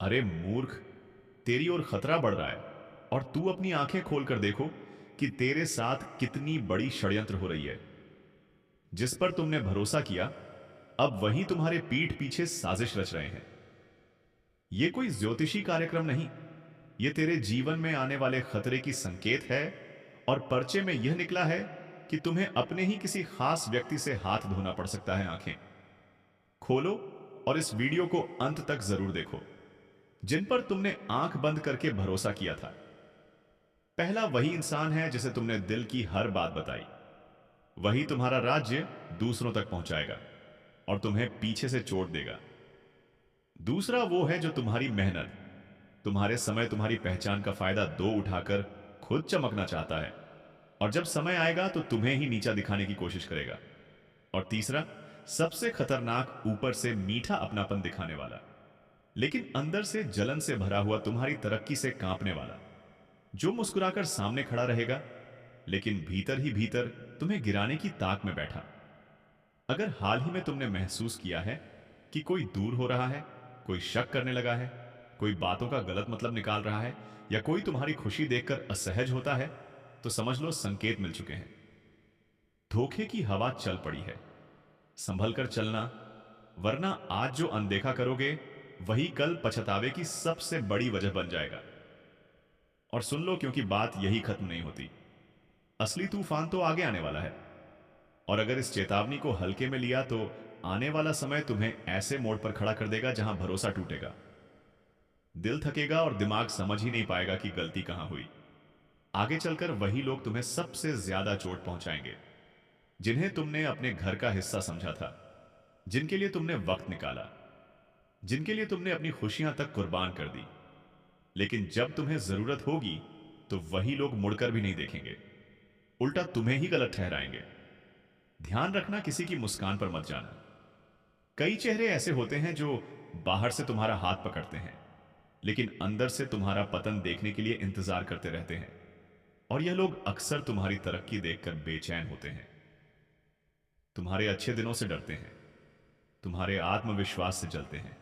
अरे मूर्ख, तेरी ओर खतरा बढ़ रहा है और तू अपनी आंखें खोलकर देखो कि तेरे साथ कितनी बड़ी षड्यंत्र हो रही है। जिस पर तुमने भरोसा किया, अब वही तुम्हारे पीठ पीछे साजिश रच रहे हैं। ये कोई ज्योतिषी कार्यक्रम नहीं, ये तेरे जीवन में आने वाले खतरे की संकेत है। और पर्चे में यह निकला है कि तुम्हें अपने ही किसी खास व्यक्ति से हाथ धोना पड़ सकता है। आंखें खोलो और इस वीडियो को अंत तक जरूर देखो। जिन पर तुमने आंख बंद करके भरोसा किया था, पहला वही इंसान है जिसे तुमने दिल की हर बात बताई। वही तुम्हारा राज्य दूसरों तक पहुंचाएगा और तुम्हें पीछे से चोट देगा। दूसरा वो है जो तुम्हारी मेहनत, तुम्हारे समय, तुम्हारी पहचान का फायदा दो उठाकर खुद चमकना चाहता है और जब समय आएगा तो तुम्हें ही नीचा दिखाने की कोशिश करेगा। और तीसरा, सबसे खतरनाक, ऊपर से मीठा अपनापन दिखाने वाला, लेकिन अंदर से जलन से भरा हुआ, तुम्हारी तरक्की से कांपने वाला, जो मुस्कुराकर सामने खड़ा रहेगा लेकिन भीतर ही भीतर तुम्हें गिराने की ताक में बैठा। अगर हाल ही में तुमने महसूस किया है कि कोई दूर हो रहा है, कोई शक करने लगा है, कोई बातों का गलत मतलब निकाल रहा है, या कोई तुम्हारी खुशी देखकर असहज होता है, तो समझ लो संकेत मिल चुके हैं। धोखे की हवा चल पड़ी है। संभल कर चलना, वरना आज जो अनदेखा करोगे वही कल पछतावे की सबसे बड़ी वजह बन जाएगा। और सुन लो, क्योंकि बात यही खत्म नहीं होती। असली तूफान तो आगे आने वाला है। और अगर इस चेतावनी को हल्के में लिया तो आने वाला समय तुम्हें ऐसे मोड़ पर खड़ा कर देगा जहां भरोसा टूटेगा, दिल थकेगा और दिमाग समझ ही नहीं पाएगा कि गलती कहां हुई। आगे चलकर वही लोग तुम्हें सबसे ज्यादा चोट पहुंचाएंगे, जिन्हें तुमने अपने घर का हिस्सा समझा था, जिनके लिए तुमने वक्त निकाला, जिनके लिए तुमने अपनी खुशियां तक कुर्बान कर दी। लेकिन जब तुम्हें जरूरत होगी तो वही लोग मुड़कर भी नहीं देखेंगे, उल्टा तुम्हें ही गलत ठहराएंगे। ध्यान रखना, किसी की मुस्कान पर मत जाना। कई चेहरे ऐसे होते हैं जो बाहर से तुम्हारा हाथ पकड़ते हैं, लेकिन अंदर से तुम्हारा पतन देखने के लिए इंतजार करते रहते हैं। और यह लोग अक्सर तुम्हारी तरक्की देखकर बेचैन होते हैं, तुम्हारे अच्छे दिनों से डरते हैं, तुम्हारे आत्मविश्वास से जलते हैं।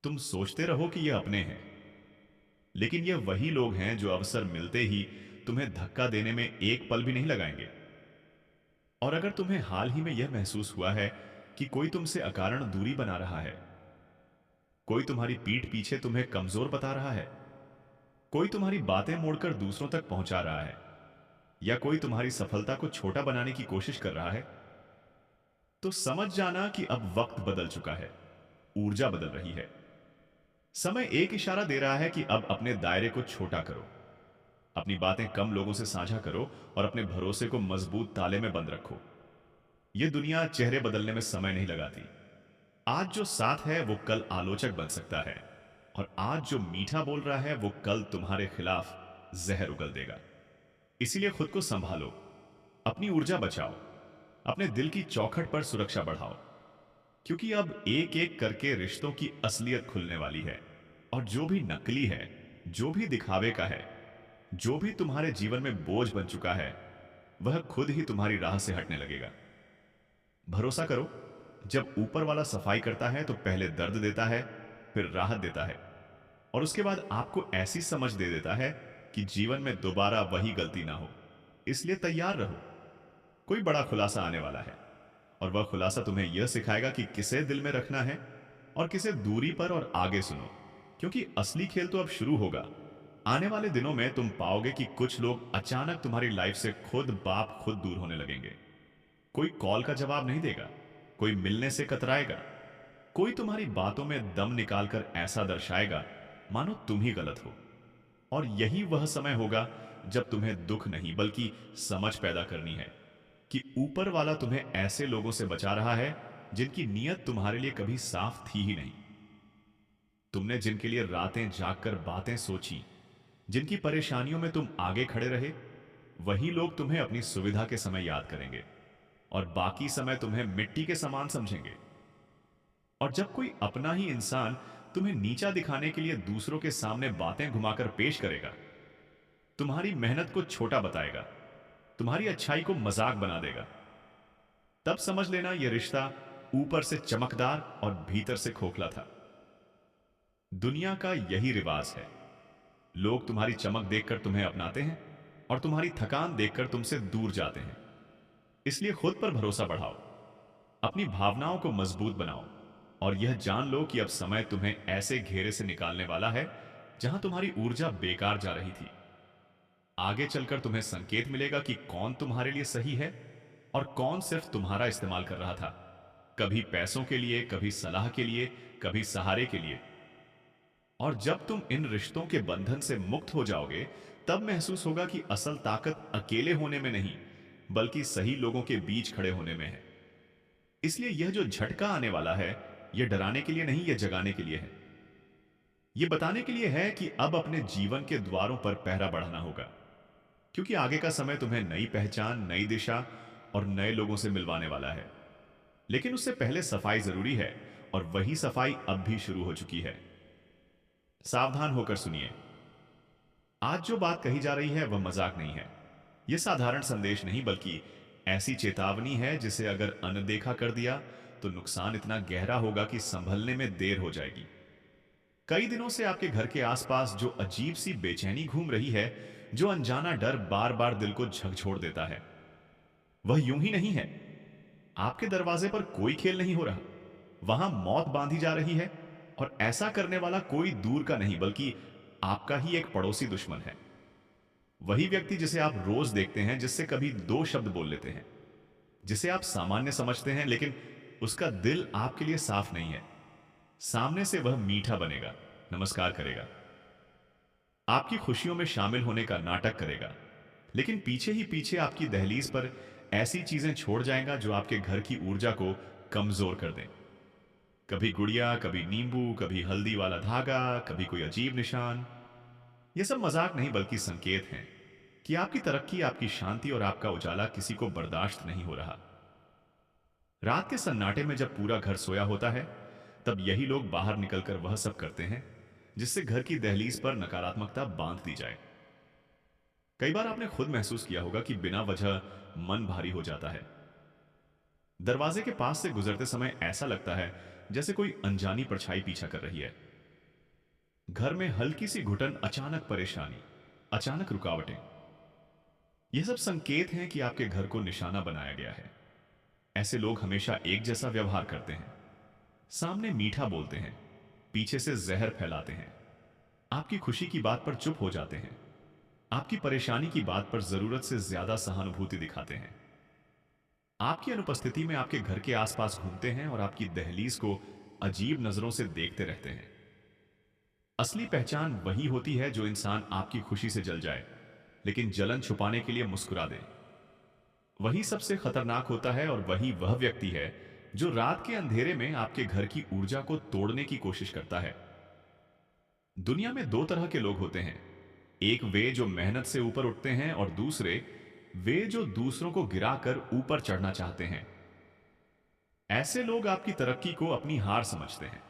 तुम सोचते रहो कि यह अपने हैं, लेकिन यह वही लोग हैं जो अवसर मिलते ही तुम्हें धक्का देने में एक पल भी नहीं लगाएंगे। और अगर तुम्हें हाल ही में यह महसूस हुआ है कि कोई तुमसे अकारण दूरी बना रहा है, कोई तुम्हारी पीठ पीछे तुम्हें कमजोर बता रहा है, कोई तुम्हारी बातें मोड़कर दूसरों तक पहुंचा रहा है, या कोई तुम्हारी सफलता को छोटा बनाने की कोशिश कर रहा है, तो समझ जाना कि अब वक्त बदल चुका है, ऊर्जा बदल रही है। समय एक इशारा दे रहा है कि अब अपने दायरे को छोटा करो, अपनी बातें कम लोगों से साझा करो और अपने भरोसे को मजबूत ताले में बंद रखो। यह दुनिया चेहरे बदलने में समय नहीं लगाती। आज जो साथ है वो कल आलोचक बन सकता है, और आज जो मीठा बोल रहा है वो कल तुम्हारे खिलाफ जहर उगल देगा। इसीलिए खुद को संभालो, अपनी ऊर्जा बचाओ, अपने दिल की चौखट पर सुरक्षा बढ़ाओ, क्योंकि अब एक एक करके रिश्तों की असलियत खुलने वाली है। और जो भी नकली है, जो भी दिखावे का है, जो भी तुम्हारे जीवन में बोझ बन चुका है, वह खुद ही तुम्हारी राह से हटने लगेगा। भरोसा करो, जब ऊपर वाला सफाई करता है तो पहले दर्द देता है, फिर राहत देता है, और उसके बाद आपको ऐसी समझ दे देता है कि जीवन में दोबारा वही गलती ना हो। इसलिए तैयार रहो, कोई बड़ा खुलासा आने वाला है, और वह खुलासा तुम्हें यह सिखाएगा कि किसे दिल में रखना है और किसे दूरी पर। और आगे सुनो, क्योंकि असली खेल तो अब शुरू होगा। आने वाले दिनों में तुम पाओगे कि कुछ लोग अचानक तुम्हारी लाइफ से खुद बाप खुद दूर होने लगेंगे। कोई कॉल का जवाब नहीं देगा, कोई मिलने से कतराएगा, कोई तुम्हारी बातों में दम निकालकर ऐसा दर्शाएगा मानो तुम ही गलत हो। और यही वह समय होगा जब तुम्हें दुख नहीं बल्कि समझ पैदा करनी है कि ऊपर वाला तुम्हें ऐसे लोगों से बचा रहा है जिनकी नीयत तुम्हारे लिए कभी साफ थी ही नहीं। तुमने जिनके लिए रातें जागकर बातें सोची, जिनकी परेशानियों में तुम आगे खड़े रहे, वही लोग तुम्हें अपनी सुविधा के समय याद करेंगे और बाकी समय तुम्हें मिट्टी के समान समझेंगे। और जब कोई अपना ही इंसान तुम्हें नीचा दिखाने के लिए दूसरों के सामने बातें घुमाकर पेश करेगा, तुम्हारी मेहनत को छोटा बताएगा, तुम्हारी अच्छाई को मजाक बना देगा, तब समझ लेना यह रिश्ता ऊपर से चमकदार और भीतर से खोखला था। दुनिया का यही रिवाज है। लोग तुम्हारी चमक देखकर तुम्हें अपनाते हैं और तुम्हारी थकान देखकर तुमसे दूर जाते हैं। इसलिए खुद पर भरोसा बढ़ाओ, अपनी भावनाओं को मजबूत बनाओ और यह जान लो कि अब समय तुम्हें ऐसे घेरे से निकालने वाला है जहां तुम्हारी ऊर्जा बेकार जा रही थी। आगे चलकर तुम्हें संकेत मिलेगा कि कौन तुम्हारे लिए सही है और कौन सिर्फ तुम्हारा इस्तेमाल कर रहा था, कभी पैसों के लिए, कभी सलाह के लिए, कभी सहारे के लिए। और जब तुम इन रिश्तों के बंधन से मुक्त हो जाओगे, तब महसूस होगा कि असल ताकत अकेले होने में नहीं, बल्कि सही लोगों के बीच खड़े होने में है। इसलिए यह जो झटका आने वाला है, यह डराने के लिए नहीं, यह जगाने के लिए है। यह बताने के लिए है कि अब अपने जीवन के द्वारों पर पहरा बढ़ाना होगा, क्योंकि आगे का समय तुम्हें नई पहचान, नई दिशा और नए लोगों से मिलवाने वाला है। लेकिन उससे पहले सफाई जरूरी है, और वही सफाई अब भी शुरू हो चुकी है। सावधान होकर सुनिए। आज जो बात कही जा रही है वह मजाक नहीं है। यह साधारण संदेश नहीं, बल्कि ऐसी चेतावनी है जिसे अगर अनदेखा कर दिया तो नुकसान इतना गहरा होगा कि संभलने में देर हो जाएगी। कई दिनों से आपके घर के आसपास जो अजीब सी बेचैनी घूम रही है, जो अनजाना डर बार बार दिल को झकझोर देता है, वह यूं ही नहीं है। आपके दरवाजे पर कोई खेल नहीं हो रहा, वहां मौत बांधी जा रही है, और ऐसा करने वाला कोई दूर का नहीं, बल्कि आपका ही एक पड़ोसी दुश्मन है। वही व्यक्ति जिसे आप रोज देखते हैं, जिससे कभी दो शब्द बोल लेते हैं, जिसे आप सामान्य समझते हैं, लेकिन उसका दिल आपके लिए साफ नहीं है। सामने से वह मीठा बनेगा, नमस्कार करेगा, आपकी खुशियों में शामिल होने का नाटक करेगा, लेकिन पीछे ही पीछे आपकी दहलीज पर ऐसी चीजें छोड़ जाएगा जो आपके घर की ऊर्जा को कमजोर कर दें। कभी गुड़िया, कभी नींबू, कभी हल्दी वाला धागा, कभी कोई अजीब निशान। यह सब मजाक नहीं, बल्कि संकेत हैं कि आपकी तरक्की, आपकी शांति और आपका उजाला किसी को बर्दाश्त नहीं हो रहा। रात के सन्नाटे में जब पूरा घर सोया होता है, तब यही लोग बाहर निकलकर वह सब करते हैं जिससे घर की दहलीज पर नकारात्मकता बांध दी जाए। कई बार आपने खुद महसूस किया होगा कि बिना वजह मन भारी हो जाता है। दरवाजे के पास से गुजरते समय ऐसा लगता है जैसे कोई अनजानी परछाई पीछा कर रही है। घर में हल्की सी घुटन, अचानक परेशानी, अचानक रुकावटें। यह सब संकेत हैं कि आपके घर को निशाना बनाया गया है। ऐसे लोग हमेशा एक जैसा व्यवहार करते हैं, सामने मीठा बोलते हैं, पीछे से जहर फैलाते हैं, आपकी खुशी की बात पर चुप हो जाते हैं, आपकी परेशानी की बात पर जरूरत से ज्यादा सहानुभूति दिखाते हैं। आपकी अनुपस्थिति में आपके घर के आसपास घूमते हैं और आपकी दहलीज को अजीब नजरों से देखते रहते हैं। असली पहचान वही होती है जो इंसान आपकी खुशी से जल जाए, लेकिन जलन छुपाने के लिए मुस्कुरा दे। वही सबसे खतरनाक होता है, और वही वह व्यक्ति है जो रात के अंधेरे में आपके घर की ऊर्जा को तोड़ने की कोशिश करता है। दुनिया में दो तरह के लोग होते हैं, एक वे जो मेहनत से ऊपर उठते हैं, और दूसरे वे जो दूसरों को गिराकर ऊपर चढ़ना चाहते हैं। ऐसे लोग आपकी तरक्की को अपनी हार समझते हैं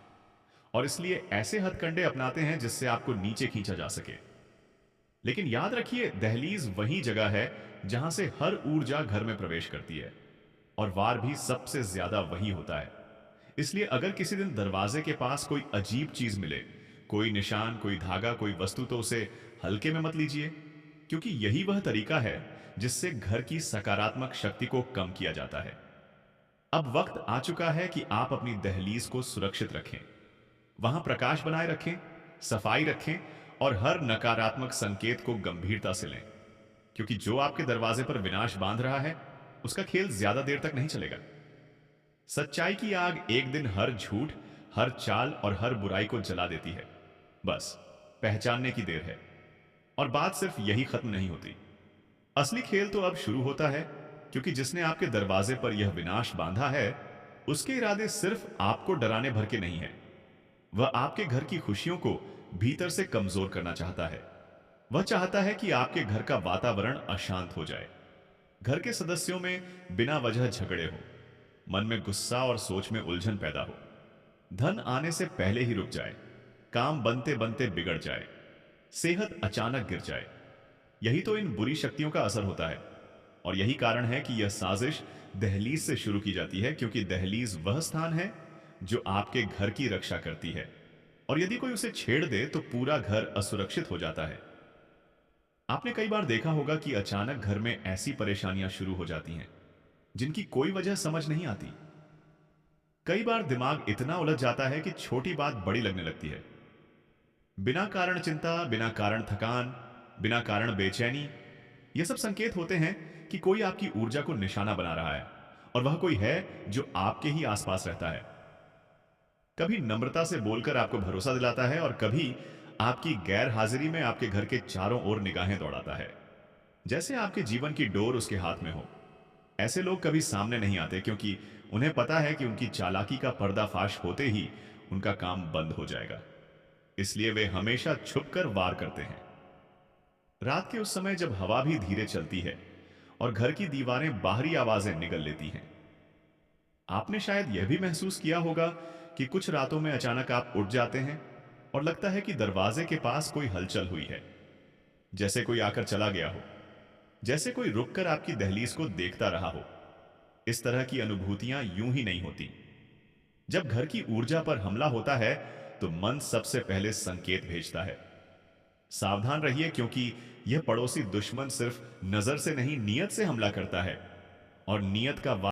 और इसलिए ऐसे हथकंडे अपनाते हैं जिससे आपको नीचे खींचा जा सके। लेकिन याद रखिए, दहलीज वही जगह है जहां से हर ऊर्जा घर में प्रवेश करती है, और वार भी सबसे ज्यादा वही होता है। इसलिए अगर किसी दिन दरवाजे के पास कोई अजीब चीज मिले, कोई निशान, कोई धागा, कोई वस्तु, तो उसे हल्के में मत लीजिए, क्योंकि यही वह तरीका है जिससे घर की सकारात्मक शक्ति को कम किया जाता है। अब वक्त आ चुका है कि आप अपनी दहलीज को सुरक्षित रखें, वहां प्रकाश बनाए रखें, सफाई रखें, और हर नकारात्मक संकेत को गंभीरता से लें, क्योंकि जो आपके दरवाजे पर विनाश बांध रहा है, उसका खेल ज्यादा देर तक नहीं चलेगा। सच्चाई की आग एक दिन हर झूठ, हर चाल और हर बुराई को जला देती है। बस पहचानने की देर है, और बात सिर्फ यही खत्म नहीं होती। असली खेल तो अब शुरू होता है, क्योंकि जिसने आपके दरवाजे पर यह विनाश बांधा है, उसके इरादे सिर्फ आपको डराने भर के नहीं है। वह आपके घर की खुशियों को भीतर से कमजोर करना चाहता है। वह चाहता है कि आपके घर का वातावरण अशांत हो जाए, घर के सदस्यों में बिना वजह झगड़े हो, मन में गुस्सा और सोच में उलझन पैदा हो, धन आने से पहले ही रुक जाए, काम बनते बनते बिगड़ जाए, सेहत अचानक गिर जाए। यही तो इन बुरी शक्तियों का असर होता है, और यही कारण है कि यह साजिश दहलीज से शुरू की जाती है, क्योंकि दहलीज वह स्थान है जो आपके घर की रक्षा करती है। और यदि कोई उसे छेड़ दे तो पूरा घर असुरक्षित हो जाता है। आपने कई बार देखा होगा कि अचानक घर में ऐसी परेशानियां शुरू हो जाती हैं जिनकी कोई वजह समझ नहीं आती। कई बार दिमाग इतना उलझ जाता है कि छोटी बात बड़ी लगने लगती है। बिना कारण चिंता, बिना कारण थकान, बिना कारण बेचैनी, ये सब संकेत होते हैं कि कोई आपकी ऊर्जा को निशाना बना रहा है, और वह कोई है जो आपके ही आसपास रहता है। कभी नम्रता से बोलकर आपको भरोसा दिलाता है और कभी आपकी गैर हाजिरी में आपके घर के चारों ओर निगाहें दौड़ाता है, जैसे आपके जीवन की डोर उसके हाथ में हो। ऐसे लोग कभी सामने नहीं आते क्योंकि उन्हें पता है कि उनकी चालाकी का पर्दाफाश होते ही उनका काम बंद हो जाएगा। इसलिए वे हमेशा छुपकर वार करते हैं। रात के उस समय जब हवा भी धीरे चलती है और घर की दीवारें बाहरी आवाजें निगल लेती हैं, आपने शायद यह भी महसूस किया होगा कि कुछ रातों में अचानक आप उठ जाते हैं और लगता है कि दरवाजे के पास कोई हलचल हुई है, जैसे कोई आकर चला गया हो, जैसे कोई रुककर आपकी दहलीज को देखता रहा हो। इस तरह की अनुभूतियां यूं ही नहीं होती। जब घर की ऊर्जा पर हमला होता है तो मन सबसे पहले संकेत भेजता है, सावधान रहिए, क्योंकि यह पड़ोसी दुश्मन सिर्फ नजर से नहीं, नियत से हमला करता है, और नियत का